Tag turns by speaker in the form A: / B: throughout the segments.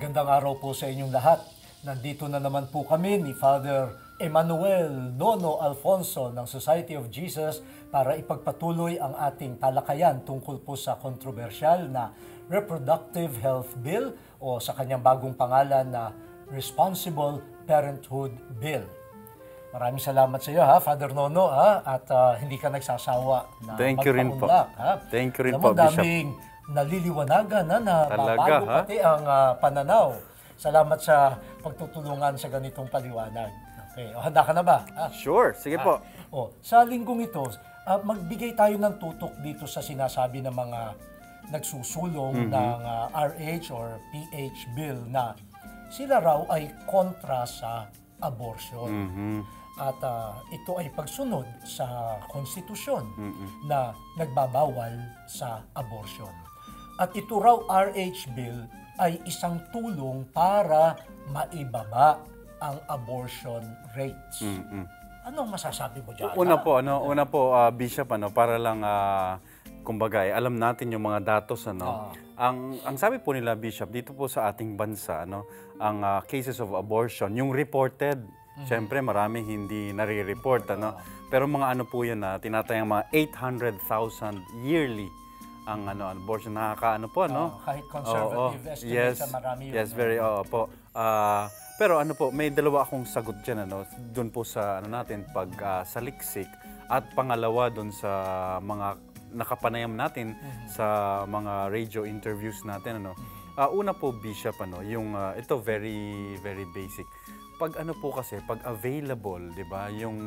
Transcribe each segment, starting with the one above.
A: Magandang araw po sa inyong lahat. Nandito na naman po kami ni Father Emmanuel Nono Alfonso ng Society of Jesus para ipagpatuloy ang ating talakayan tungkol po sa kontrobersyal na Reproductive Health Bill o sa kanyang bagong pangalan na Responsible Parenthood Bill. Maraming salamat sa iyo, Father Nono, at hindi ka nagsasawa na
B: Thank you rin po. Thank you rin po, Bishop.
A: Daming naliliwanagan na
B: Talaga,
A: babago pati ang pananaw. Salamat sa pagtutulungan sa ganitong paliwanag. Okay, handa ka na ba?
B: Sure, sige po.
A: Sa linggong ito, magbigay tayo ng tutok dito sa sinasabi ng mga nagsusulong ng RH or PH bill na sila raw ay kontra sa abortion. At ito ay pagsunod sa konstitusyon na nagbabawal sa abortion. At ito raw RH bill ay isang tulong para maibaba ang abortion rates. Anong masasabi mo dyan?
B: Una po, Bishop, para lang kumbaga, alam natin yung mga datos, Ang sabi po nila, Bishop, dito po sa ating bansa, ang cases of abortion, yung reported, siyempre marami hindi nare-report, Pero mga po yan, tinatayang mga 800,000 yearly ang abortion. Nakakaano po,
A: kahit conservative estimate sa marami yun.
B: Yes, very, po. Pero may dalawa akong sagot dyan, doon po sa natin, saliksik, at pangalawa doon sa mga nakapanayam natin sa mga radio interviews natin, Una po, Bishop, yung ito very, very basic. Pag pag available, 'di ba, yung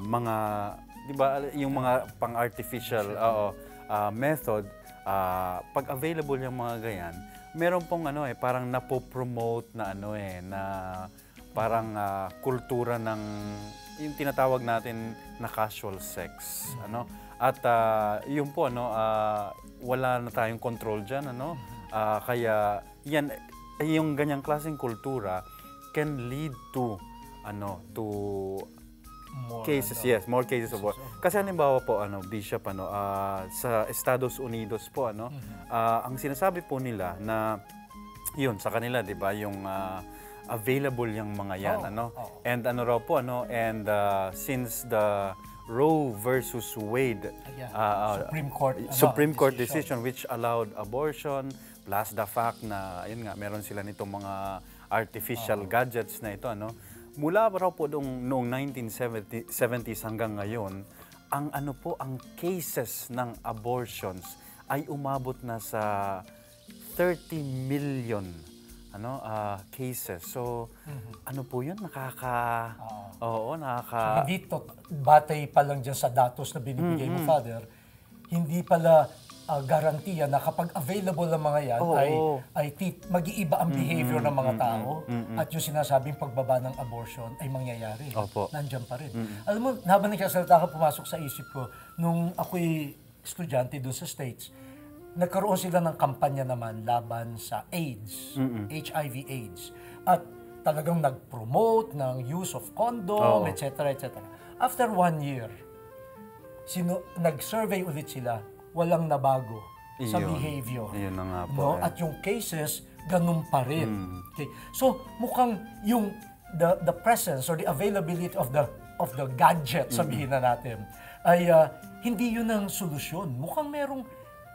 B: mga, 'di ba, yung mga pang-artificial method, pag available yung mga ganyan, meron pong parang napopromote na na parang kultura ng yung tinatawag natin na casual sex, At yun po, wala na tayong control diyan, kaya yan, yung ganyang klaseng kultura can lead to more cases, more cases of abortion. Kasi halimbawa po, Bishop, sa Estados Unidos po, ang sinasabi po nila na yun sa kanila, 'di ba, yung available yung mga yan, and raw po, and since the Roe versus Wade
A: Supreme Court
B: decision which allowed abortion, plus the fact na ayun nga, meron sila nitong mga artificial gadgets na ito, mula raw po noong 1970s hanggang ngayon, ang ang cases ng abortions ay umabot na sa 30 million cases. So, po yun?
A: Hindi batay pa lang dyan sa datos na binibigay mo, Father, hindi pala garantiya na kapag available ang mga yan, mag-iiba ang behavior ng mga tao at yung sinasabing pagbaba ng abortion ay mangyayari. Nandiyan pa rin. Alam mo, habang nagsasalita ka, pumasok sa isip ko, nung ako'y estudyante doon sa States, nagkaroon sila ng kampanya naman laban sa AIDS, HIV/AIDS. At talagang nag-promote ng use of condom, etc. After 1 year, nag-survey ulit sila, walang nabago sa behavior.
B: Iyon na nga po.
A: At yung cases, ganun pa rin. Okay. So, mukhang yung the presence or the availability of the gadget, sabihin na natin, ay hindi yun ang solusyon. Mukhang merong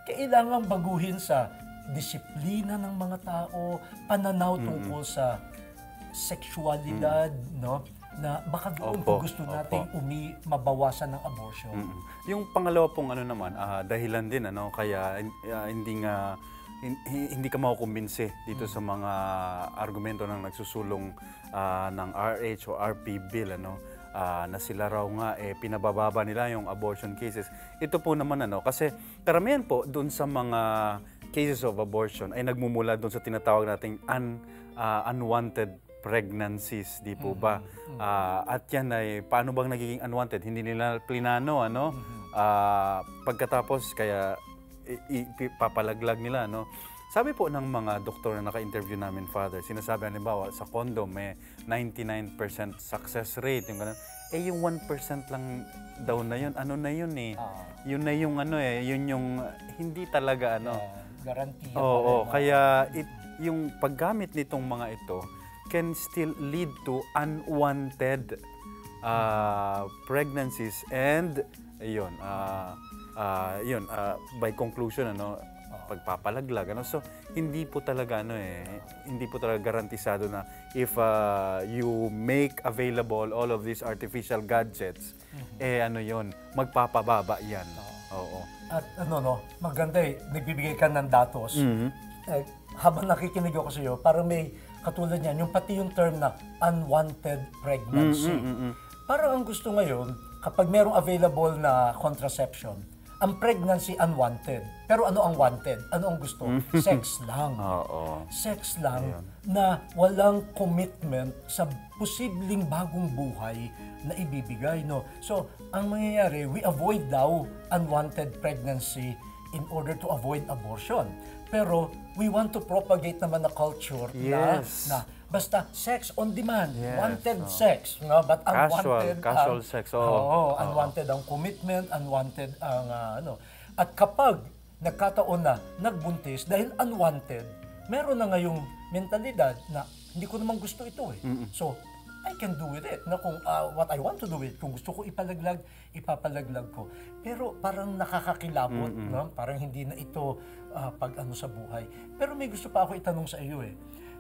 A: kailangang baguhin sa disiplina ng mga tao, pananaw tungkol sa sexualidad, na baka doon kung gusto natin mabawasan ng abortion.
B: Yung pangalawa pong naman, dahilan din, kaya hindi ka makukumbinsi dito sa mga argumento ng nagsusulong ng RH o RP bill, na sila raw nga pinabababa nila yung abortion cases. Ito po naman kasi karamihan po doon sa mga cases of abortion ay nagmumula doon sa tinatawag nating unwanted pregnancies, di po ba? At yan ay paano bang nagiging unwanted? Hindi nila plinano, pagkatapos kaya papalaglag nila, Sabi po ng mga doktor na naka-interview namin, Father, sinasabi halimbawa sa condom may 99% success rate, yung ganun. Yung 1% lang daw na yun, na yun eh. Yun na yung yun yung hindi talaga
A: Garantiya
B: Oo,
A: pa rin.
B: kaya yung paggamit nitong mga ito can still lead to unwanted pregnancies and by conclusion pagpapalaglag so hindi po talaga hindi po talaga garantisado na if you make available all of these artificial gadgets magpapababa yan. Oo.
A: At maganda nagbibigay ka ng datos. Habang nakikinig ako sa iyo, parang may katulad niyan, pati yung term na unwanted pregnancy. Parang ang gusto ngayon, kapag merong available na contraception, ang pregnancy unwanted. Pero ano ang wanted? Ano ang gusto? Sex lang. Sex lang na walang commitment sa posibleng bagong buhay na ibibigay. No? So, ang mangyayari, we avoid daw unwanted pregnancy in order to avoid abortion. Pero we want to propagate naman na culture na basta sex on demand, wanted sex, but unwanted
B: casual sex.
A: Unwanted ang commitment, unwanted ang At kapag nagkataon na nagbuntis dahil unwanted, meron na ngayong mentalidad na hindi ko naman gusto ito So I can do with it. Na kung what I want to do with it, kung gusto ko ipalaglag, ipapalaglag ko. Pero parang nakakakilabot, parang hindi na ito pag-ano sa buhay. Pero may gusto pa ako itanong sa iyo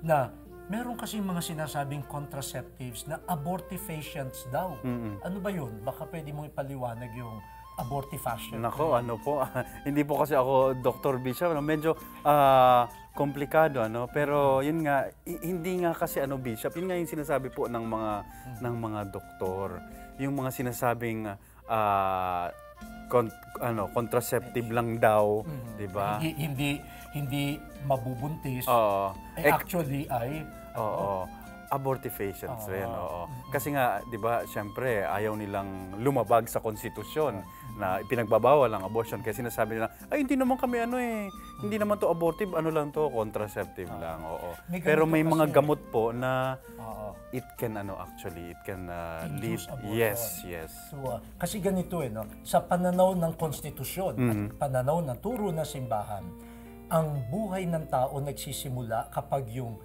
A: na meron kasi mga sinasabing contraceptives na abortifacients daw. Ano ba yun? Baka pwede mong ipaliwanag yung abortifacient.
B: Nako, hindi po kasi ako Dr. Bishop, medyo komplikado pero yun nga hindi nga kasi Bishop, yun nga yung sinasabi po ng mga doktor, yung mga sinasabing contraceptive lang daw, 'di ba?
A: Hindi mabubuntis. Actually ay
B: abortifacients rin, Kasi nga, 'di ba, syempre ayaw nilang lumabag sa konstitusyon na pinagbabawal ang abortion kasi sinasabi nila, ay hindi naman kami hindi naman to abortive, lang to, contraceptive lang, Pero may mga gamot po na it can lead. Yes.
A: So, kasi ganito sa pananaw ng konstitusyon at pananaw ng turo ng simbahan, ang buhay ng tao nagsisimula kapag yung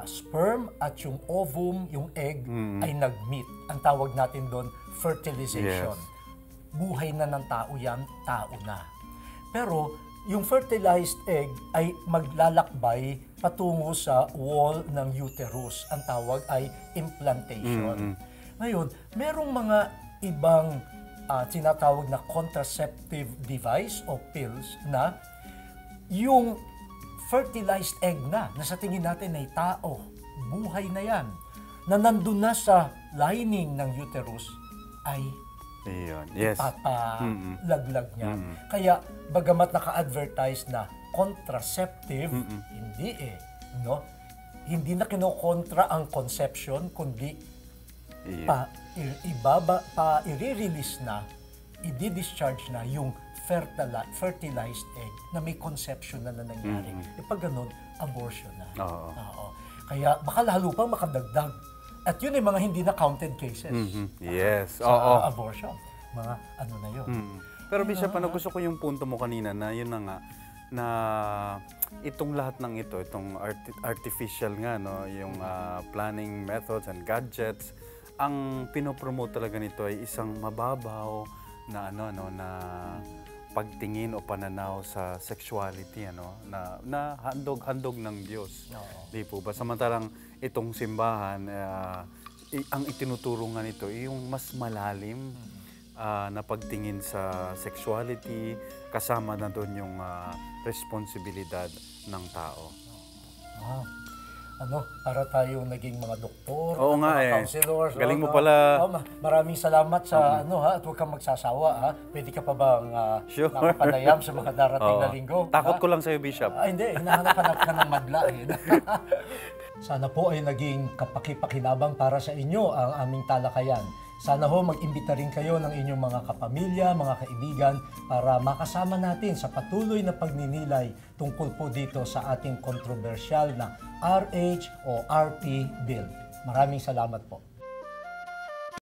A: sperm at yung ovum, yung egg, ay nag-meet. Ang tawag natin doon, fertilization.
B: Yes.
A: Buhay na ng tao yan, tao na. Pero yung fertilized egg ay maglalakbay patungo sa wall ng uterus. Ang tawag ay implantation. Ngayon, merong mga ibang tinatawag na contraceptive device o pills na yung fertilized egg na sa tingin natin ay tao, buhay na yan, na nandun na sa lining ng uterus ay ipapalaglag niya. Kaya bagamat naka-advertise na contraceptive, hindi na kinokontra ang conception, kundi i-release na, i-discharge na yung fertilized egg na may conception na nangyari. Pag ganun, abortion na. Kaya baka lalo pang makadagdag. At yun ay mga hindi na counted cases.
B: Yes.
A: Sa abortion. Mga na yun.
B: Pero Bishop, gusto ko yung punto mo kanina na yun na nga, na itong lahat ng ito, itong artificial nga, yung planning methods and gadgets, ang pinopromote talaga nito ay isang mababaw na na pagtingin o pananaw sa sexuality na handog ng Diyos. Di po ba? Samantalang itong simbahan ang itinuturo nga nito yung mas malalim na pagtingin sa sexuality, kasama na doon yung responsibilidad ng tao.
A: Para tayo naging mga doktor,
B: Oo nga
A: mga counselors.
B: Galing mo pala.
A: Maraming salamat sa at huwag kang magsasawa. Pwede ka pa bang
B: Sure.
A: makapanayam sa mga darating na linggo?
B: Takot ko lang sa'yo, Bishop.
A: Hindi, hinahanap ka ng madla. Sana po ay naging kapakipakinabang para sa inyo ang aming talakayan. Sana ho mag-imbita rin kayo ng inyong mga kapamilya, mga kaibigan para makasama natin sa patuloy na pagninilay tungkol po dito sa ating kontrobersyal na RH o RP Bill. Maraming salamat po.